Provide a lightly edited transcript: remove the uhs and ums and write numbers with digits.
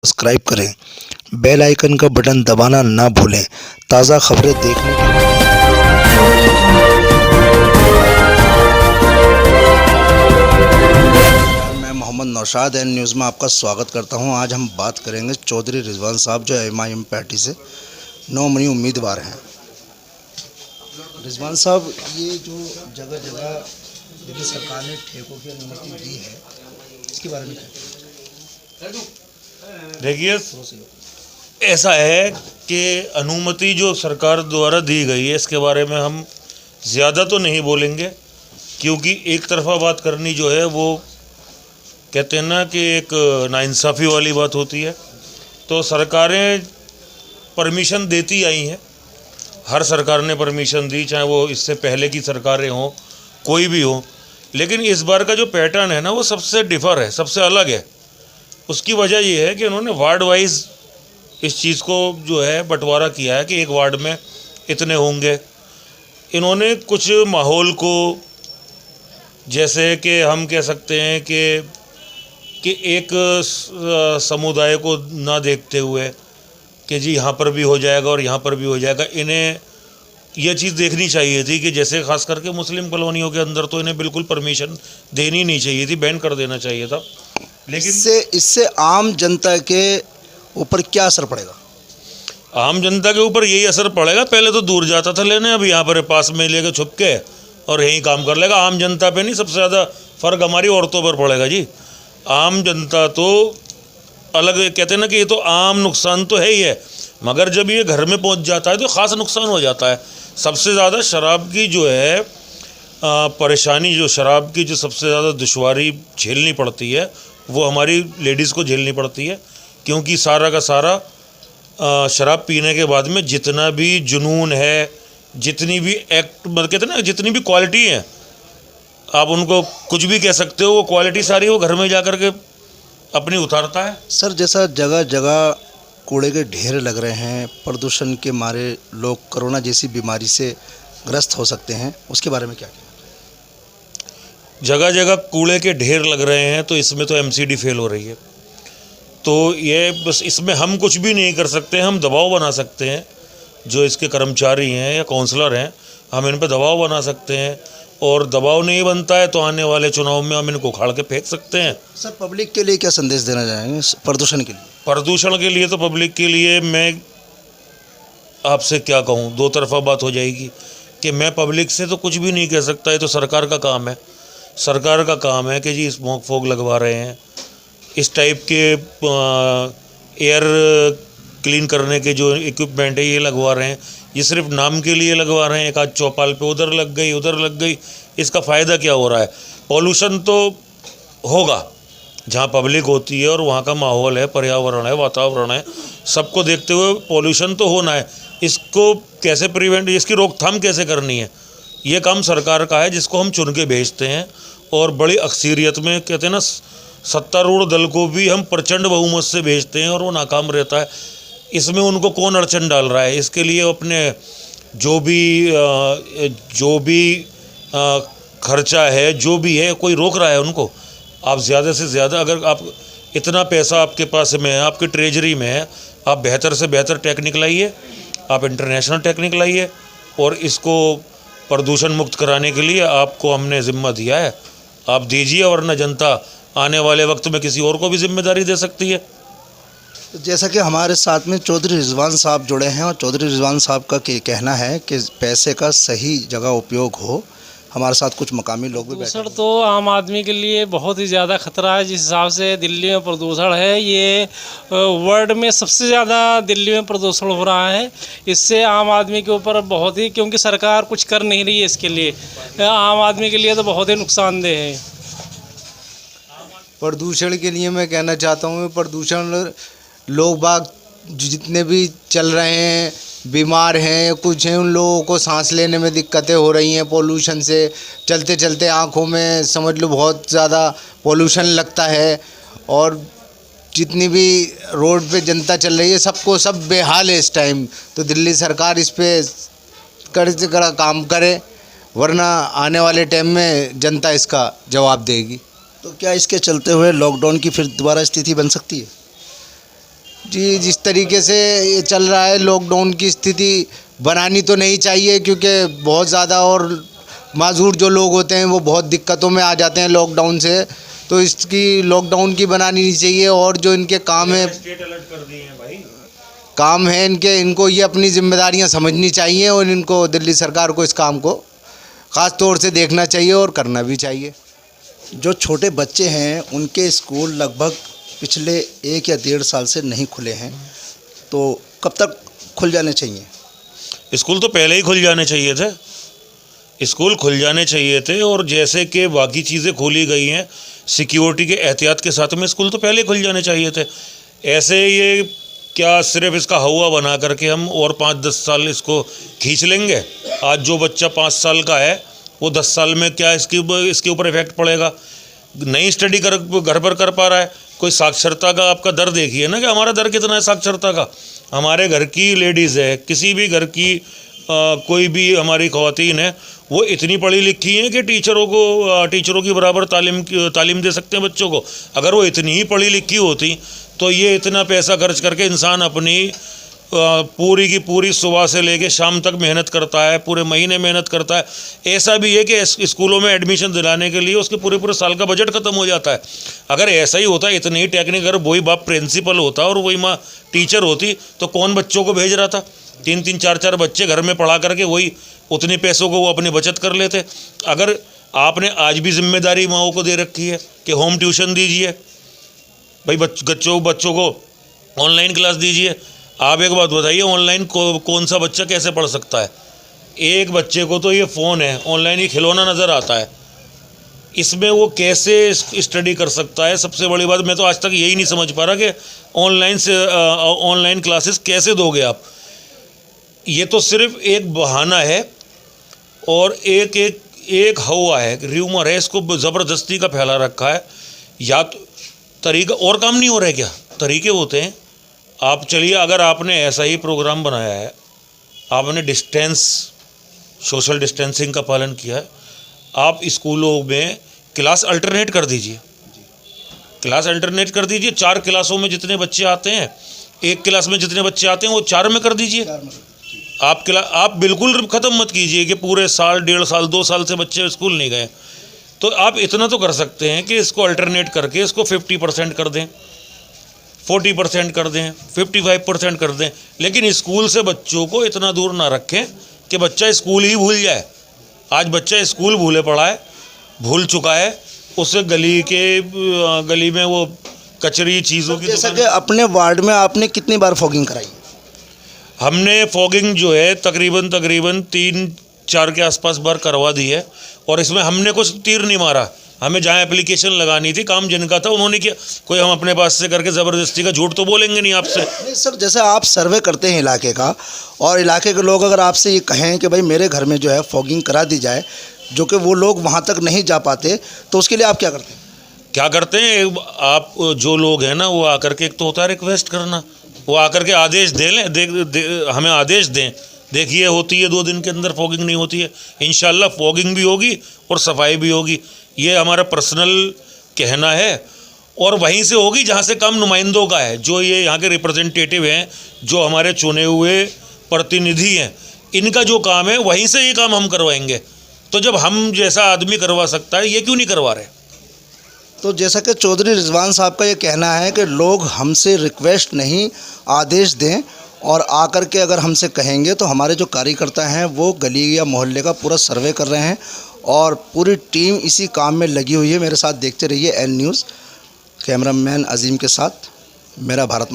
Subscribe करें, bell icon का button दबाना ना भूलें ताज़ा खबरें देखने के लिए। मैं मोहम्मद नौशाद एन न्यूज़ में आपका स्वागत करता हूं। आज हम बात करेंगे चौधरी रिजवान साहब जो MIM पार्टी से 9 मई उम्मीदवार हैं। रिजवान साहब, ये जो जगह जगह दिल्ली सरकार ने ठेकों की अनुमति दी है, इसके बारे में क्या? देखिए, ऐसा है कि अनुमति जो सरकार द्वारा दी गई है इसके बारे में हम ज़्यादा तो नहीं बोलेंगे, क्योंकि एक तरफा बात करनी जो है वो कहते हैं ना कि एक नाइंसाफ़ी वाली बात होती है। तो सरकारें परमिशन देती आई हैं, हर सरकार ने परमिशन दी, चाहे वो इससे पहले की सरकारें हों, कोई भी हो। लेकिन इस बार का जो पैटर्न है ना वो सबसे डिफ़र है, सबसे अलग है। उसकी वजह ये है कि उन्होंने वार्ड वाइज इस चीज़ को जो है बंटवारा किया है कि एक वार्ड में इतने होंगे। इन्होंने कुछ माहौल को, जैसे कि हम कह सकते हैं कि एक समुदाय को ना देखते हुए कि जी यहाँ पर भी हो जाएगा और यहाँ पर भी हो जाएगा, इन्हें यह चीज़ देखनी चाहिए थी कि जैसे ख़ास करके मुस्लिम कॉलोनियों के अंदर तो इन्हें बिल्कुल परमिशन देनी नहीं चाहिए थी, बैन कर देना चाहिए था। लेकिन इससे आम जनता के ऊपर क्या असर पड़ेगा? आम जनता के ऊपर यही असर पड़ेगा, पहले तो दूर जाता था लेने, अभी यहाँ पर पास में लेके छुप के और यहीं काम कर लेगा। आम जनता पे नहीं, सबसे ज़्यादा फ़र्क हमारी औरतों पर पड़ेगा जी। आम जनता तो अलग, कहते हैं ना कि ये तो आम नुकसान तो है ही है, मगर जब ये घर में पहुँच जाता है तो ख़ास नुकसान हो जाता है। सबसे ज़्यादा शराब की जो है परेशानी, जो शराब की जो सबसे ज़्यादा दुश्वारी झेलनी पड़ती है वो हमारी लेडीज़ को झेलनी पड़ती है, क्योंकि सारा का सारा शराब पीने के बाद में जितना भी जुनून है, जितनी भी एक्ट मतलब कहते हैं ना, जितनी भी क्वालिटी है, आप उनको कुछ भी कह सकते हो, वो क्वालिटी सारी वो घर में जा कर के अपनी उतारता है। सर, जैसा जगह जगह कूड़े के ढेर लग रहे हैं, प्रदूषण के मारे लोग कोरोना जैसी बीमारी से ग्रस्त हो सकते हैं, उसके बारे में क्या कहना? जगह जगह कूड़े के ढेर लग रहे हैं तो इसमें तो MCD फेल हो रही है। तो ये बस, इसमें हम कुछ भी नहीं कर सकते। हम दबाव बना सकते हैं, जो इसके कर्मचारी हैं या काउंसलर हैं, हम इन पर दबाव बना सकते हैं, और दबाव नहीं बनता है तो आने वाले चुनाव में हम इनको उखाड़ के फेंक सकते हैं। सर, पब्लिक के लिए क्या संदेश देना चाहेंगे प्रदूषण के लिए? प्रदूषण के लिए तो पब्लिक के लिए मैं आपसे क्या कहूँ, दो तरफा बात हो जाएगी कि मैं पब्लिक से तो कुछ भी नहीं कह सकता। ये तो सरकार का काम है। सरकार का काम है कि जी स्मोक फॉग लगवा रहे हैं, इस टाइप के एयर क्लीन करने के जो इक्विपमेंट है ये लगवा रहे हैं। ये सिर्फ नाम के लिए लगवा रहे हैं, एक आध चौपाल पे उधर लग गई उधर लग गई, इसका फ़ायदा क्या हो रहा है? पॉल्यूशन तो होगा जहाँ पब्लिक होती है और वहाँ का माहौल है, पर्यावरण है, वातावरण है, सबको देखते हुए पॉल्यूशन तो होना है। इसको कैसे प्रिवेंट, इसकी रोकथाम कैसे करनी है, ये काम सरकार का है, जिसको हम चुन के भेजते हैं। और बड़ी अक्सरियत में, कहते हैं ना, सत्तारूढ़ दल को भी हम प्रचंड बहुमत से भेजते हैं और वो नाकाम रहता है। इसमें उनको कौन अड़चन डाल रहा है? इसके लिए अपने जो भी खर्चा है, जो भी है, कोई रोक रहा है उनको? आप ज़्यादा से ज़्यादा, अगर आप इतना पैसा आपके पास में है, आपकी ट्रेजरी में है, आप बेहतर से बेहतर टेक्निक लाइए, आप इंटरनेशनल टेक्निक लाइए, और इसको प्रदूषण मुक्त कराने के लिए आपको हमने ज़िम्मा दिया है, आप दीजिए, वरना जनता आने वाले वक्त में किसी और को भी जिम्मेदारी दे सकती है। तो जैसा कि हमारे साथ में चौधरी रिजवान साहब जुड़े हैं, और चौधरी रिजवान साहब का कहना है कि पैसे का सही जगह उपयोग हो। हमारे साथ कुछ मकामी लोग भी बैठे हैं। प्रदूषण तो आम आदमी के लिए बहुत ही ज़्यादा ख़तरा है। जिस हिसाब से दिल्ली में प्रदूषण है, ये वर्ल्ड में सबसे ज़्यादा दिल्ली में प्रदूषण हो रहा है। इससे आम आदमी के ऊपर बहुत ही, क्योंकि सरकार कुछ कर नहीं रही है इसके लिए, आम आदमी के लिए तो बहुत ही नुकसानदेह है। प्रदूषण के लिए मैं कहना चाहता हूँ, प्रदूषण लोग बाग जितने भी चल रहे हैं, बीमार हैं या कुछ हैं, उन लोगों को सांस लेने में दिक्कतें हो रही हैं पोल्यूशन से। चलते चलते आँखों में समझ लो बहुत ज़्यादा पोल्यूशन लगता है, और जितनी भी रोड पे जनता चल रही है सबको सब बेहाल है इस टाइम। तो दिल्ली सरकार इस पे कड़े से कड़ा काम करे, वरना आने वाले टाइम में जनता इसका जवाब देगी। तो क्या इसके चलते हुए लॉकडाउन की फिर दोबारा स्थिति बन सकती है? जी, जिस तरीके से ये चल रहा है, लॉकडाउन की स्थिति बनानी तो नहीं चाहिए, क्योंकि बहुत ज़्यादा और माजूर जो लोग होते हैं वो बहुत दिक्कतों में आ जाते हैं लॉकडाउन से। तो इसकी लॉकडाउन की बनानी नहीं चाहिए। और जो इनके काम है, स्टेट अलर्ट कर दिए हैं भाई। काम है इनके, इनको ये अपनी जिम्मेदारियां समझनी चाहिए और इनको दिल्ली सरकार को इस काम को ख़ास तौर से देखना चाहिए और करना भी चाहिए। जो छोटे बच्चे हैं उनके स्कूल लगभग पिछले 1 या 1.5 साल से नहीं खुले हैं, तो कब तक खुल जाने चाहिए? स्कूल तो पहले ही खुल जाने चाहिए थे, स्कूल खुल जाने चाहिए थे। और जैसे कि बाकी चीज़ें खोली गई हैं सिक्योरिटी के एहतियात के साथ में, स्कूल तो पहले ही खुल जाने चाहिए थे। ऐसे ये क्या सिर्फ इसका हवा बना करके हम और 5-10 साल इसको खींच लेंगे? आज जो बच्चा 5 साल का है वो 10 साल में क्या इसके ऊपर इफेक्ट पड़ेगा? नई स्टडी घर पर कर पा रहा है। कोई साक्षरता का आपका दर देखिए ना कि हमारा दर कितना है साक्षरता का। हमारे घर की लेडीज़ है, किसी भी घर की कोई भी हमारी ख़वातीन है, वो इतनी पढ़ी लिखी हैं कि टीचरों की बराबर तालीम दे सकते हैं बच्चों को। अगर वो इतनी ही पढ़ी लिखी होती तो ये इतना पैसा खर्च करके इंसान अपनी पूरी की पूरी सुबह से लेके शाम तक मेहनत करता है, पूरे महीने मेहनत करता है। ऐसा भी है कि स्कूलों में एडमिशन दिलाने के लिए उसके पूरे साल का बजट ख़त्म हो जाता है। अगर ऐसा ही होता, इतनी ही टेक्निक, अगर वही बाप प्रिंसिपल होता और वही माँ टीचर होती, तो कौन बच्चों को भेज रहा था? 3-3, 4-4 बच्चे घर में पढ़ा करके वही उतने पैसों को वो अपनी बचत कर लेते। अगर आपने आज भी जिम्मेदारी माओं को दे रखी है कि होम ट्यूशन दीजिए भाई, बच्चों को ऑनलाइन क्लास दीजिए। आप एक बात बताइए, ऑनलाइन कौन सा बच्चा कैसे पढ़ सकता है? एक बच्चे को तो ये फ़ोन है, ऑनलाइन ही खिलौना नज़र आता है, इसमें वो कैसे स्टडी कर सकता है? सबसे बड़ी बात मैं तो आज तक यही नहीं समझ पा रहा कि ऑनलाइन क्लासेस कैसे दोगे आप? ये तो सिर्फ एक बहाना है और एक हवा है, र्यूमर है, इसको ज़बरदस्ती का फैला रखा है। या तो तरीका और काम नहीं हो रहा है क्या? तरीके होते हैं। आप चलिए, अगर आपने ऐसा ही प्रोग्राम बनाया है, आपने सोशल डिस्टेंसिंग का पालन किया है, आप स्कूलों में क्लास अल्टरनेट कर दीजिए। 4 क्लासों में जितने बच्चे आते हैं, एक क्लास में जितने बच्चे आते हैं वो 4 में कर दीजिए। आप बिल्कुल ख़त्म मत कीजिए कि पूरे साल, 1.5 साल, 2 साल से बच्चे स्कूल नहीं गए। तो आप इतना तो कर सकते हैं कि इसको अल्टरनेट करके इसको 50% कर दें, 40% कर दें, 55% कर दें, लेकिन स्कूल से बच्चों को इतना दूर ना रखें कि बच्चा स्कूल ही भूल जाए। आज बच्चा स्कूल भूल चुका है, उससे गली में वो कचरी चीज़ों की जैसा कि अपने वार्ड में आपने कितनी बार फॉगिंग कराई? हमने फॉगिंग जो है तकरीबन 3-4 के आसपास बार करवा दी है। और इसमें हमने कुछ तीर नहीं मारा। हमें जहाँ एप्लीकेशन लगानी थी, काम जिनका था उन्होंने किया। कोई हम अपने पास से करके ज़बरदस्ती का झूठ तो बोलेंगे नहीं आपसे। नहीं सर, जैसे आप सर्वे करते हैं इलाके का, और इलाके के लोग अगर आपसे ये कहें कि भाई मेरे घर में जो है फॉगिंग करा दी जाए, जो कि वो लोग वहाँ तक नहीं जा पाते, तो उसके लिए आप क्या करते हैं? क्या करते हैं आप, जो लोग हैं ना, वो आकर के, एक तो होता है रिक्वेस्ट करना, वो आकर के आदेश हमें आदेश दें। देखिए, होती है 2 दिन के अंदर फॉगिंग नहीं होती है, इंशाल्लाह फॉगिंग भी होगी और सफाई भी होगी। ये हमारा पर्सनल कहना है। और वहीं से होगी जहाँ से काम नुमाइंदों का है, जो ये यहाँ के रिप्रेजेंटेटिव हैं, जो हमारे चुने हुए प्रतिनिधि हैं, इनका जो काम है वहीं से ये काम हम करवाएंगे। तो जब हम जैसा आदमी करवा सकता है, ये क्यों नहीं करवा रहे? तो जैसा कि चौधरी रिजवान साहब का ये कहना है कि लोग हमसे रिक्वेस्ट नहीं, आदेश दें, और आकर के अगर हमसे कहेंगे तो हमारे जो कार्यकर्ता हैं वो गली या मोहल्ले का पूरा सर्वे कर रहे हैं और पूरी टीम इसी काम में लगी हुई है। मेरे साथ देखते रहिए एन न्यूज़, कैमरामैन अजीम के साथ मेरा भारत।